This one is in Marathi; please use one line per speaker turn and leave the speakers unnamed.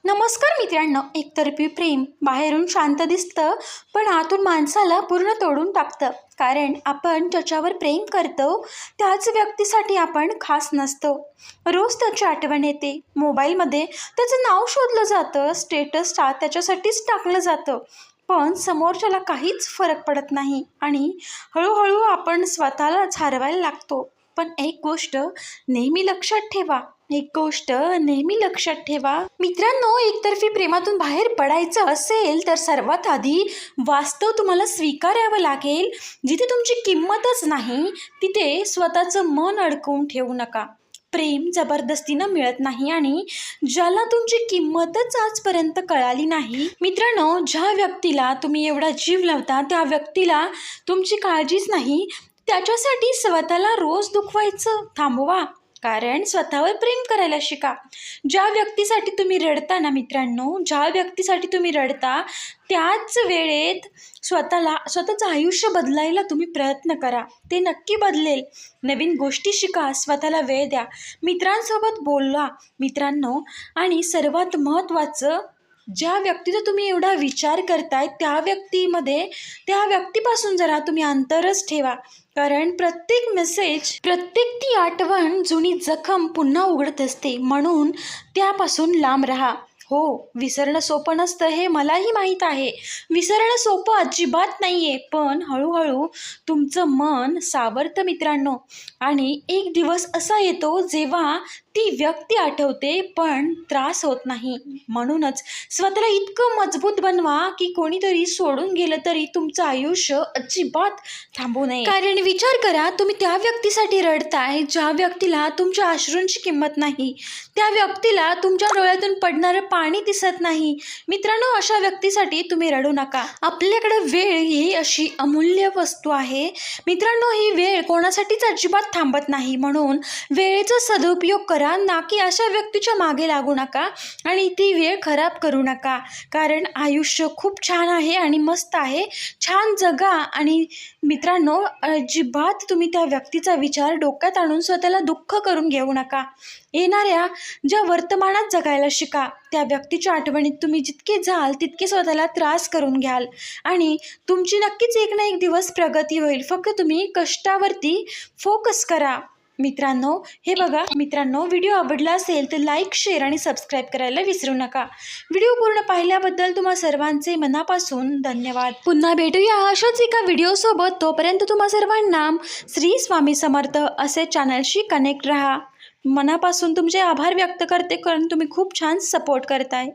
नमस्कार मित्रांनो. एकतर्फी प्रेम बाहेरून शांत दिसतं, पण आतून माणसाला पूर्ण तोडून टाकतं. कारण आपण ज्याच्यावर प्रेम करतो त्याच व्यक्तीसाठी आपण खास नसतो. रोज त्याची आठवण येते, मोबाईलमध्ये त्याचं नाव शोधलं जातं, स्टेटस त्याच्यासाठीच टाकलं जातं, पण समोरच्याला काहीच फरक पडत नाही आणि हळूहळू आपण स्वतःलाच हरवायला लागतो. पण एक गोष्ट नेहमी लक्षात ठेवा मित्रांनो, एकतर्फी प्रेमातून बाहेर पडायचं असेल तर सर्वात आधी वास्तव तुम्हाला स्वीकारावं लागेल. जिथे तुमची किंमतच नाही तिथे स्वतःचं मन अडकवून ठेवू नका. प्रेम जबरदस्तीनं मिळत नाही आणि ज्याला तुमची किंमतच आजपर्यंत कळाली नाही. मित्रांनो, ज्या व्यक्तीला तुम्ही एवढा जीव लावता त्या व्यक्तीला तुमची काळजीच नाही. त्याच्यासाठी स्वतःला रोज दुखवायचं थांबवा, कारण स्वतःवर प्रेम करायला शिका. ज्या व्यक्तीसाठी तुम्ही रडता ना मित्रांनो, ज्या व्यक्तीसाठी तुम्ही रडता त्याच वेळेत स्वतःचं आयुष्य बदलायला तुम्ही प्रयत्न करा. ते नक्की बदलेल. नवीन गोष्टी शिका, स्वतःला वेळ द्या, मित्रांसोबत बोला मित्रांनो. आणि सर्वात महत्त्वाचं, ज्या व्यक्तीचा तुम्ही एवढा विचार करताय त्या व्यक्तीपासून जरा तुम्ही अंतरच ठेवा. कारण प्रत्येक मेसेज, प्रत्येक ती आठवण जुनी जखम पुन्हा उघडत असते. म्हणून त्यापासून लांब राहा. हो, विसरणं सोपं नसतं हे मलाही माहीत आहे. विसरणं सोपं अजिबात नाही आहे, पण हळूहळू तुमचं मन सावरतं मित्रांनो. आणि एक दिवस असा येतो जेव्हा ती व्यक्ती आठवते पण त्रास होत नाही. म्हणूनच स्वतःला इतकं मजबूत बनवा की कोणीतरी सोडून गेलं तरी तुमचं आयुष्य अजिबात थांबू नये. कारण विचार करा, तुम्ही त्या व्यक्तीसाठी रडताय ज्या व्यक्तीला तुमच्या अश्रूंची किंमत नाही, त्या व्यक्तीला तुमच्या डोळ्यातून पडणारं पाणी दिसत नाही. मित्रांनो, अशा व्यक्तीसाठी तुम्ही रडू नका. आपल्याकडे वेळ ही अशी अमूल्य वस्तू आहे मित्रांनो. ही वेळ कोणासाठीच अजिबात थांबत नाही. म्हणून वेळेचा सदुपयोग करा, ना की अशा व्यक्तीच्या मागे लागू नका आणि ती वेळ खराब करू नका. कारण आयुष्य खूप छान आहे आणि मस्त आहे. छान जगा. आणि मित्रांनो, अजिबात तुम्ही त्या व्यक्तीचा विचार डोक्यात आणून स्वतःला दुःख करून घेऊ नका. येणाऱ्या ज्या वर्तमानात जगायला शिका. त्या व्यक्तीच्या आठवणीत तुम्ही जितके जाल तितके स्वतःला त्रास करून घ्याल आणि तुमची नक्कीच एक ना एक दिवस प्रगती होईल. फक्त तुम्ही कष्टावरती फोकस करा. मित्रांनो, हे बघा मित्रांनो, व्हिडिओ आवडला असेल तर लाईक, शेअर आणि सबस्क्राईब करायला विसरू नका. व्हिडिओ पूर्ण पाहिल्याबद्दल तुम्हा सर्वांचे मनापासून धन्यवाद. पुन्हा भेटूया अशाच एका व्हिडिओसोबत. तोपर्यंत तुम्हा सर्वांना श्री स्वामी समर्थ असे चॅनलशी कनेक्ट राहा. मनापासून तुमचे आभार व्यक्त करते, कारण तुम्ही खूप छान सपोर्ट करताय.